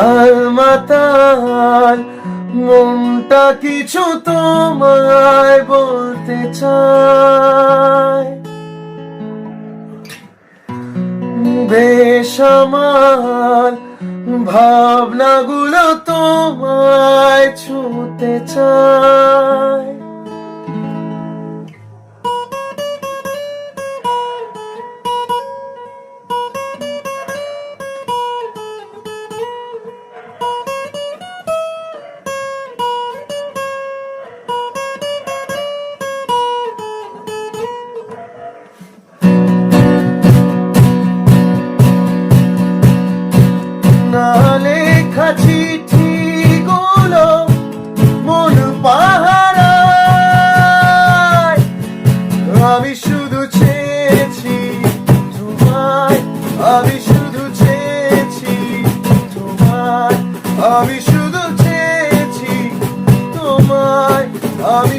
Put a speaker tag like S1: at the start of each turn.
S1: আলমাতাল মনটা কিছু তোমায় বলতে চায়। বেশ আমার ভাবনাগুলো তোমায় ছুঁতে চায়। না লেখা চিঠিগুলো মন পাহারায়, আমি শুধু চেয়েছি তোমায়, আমি শুধু চেয়েছি তোমায়, আমি শুধু চেয়েছি তোমায়, আমি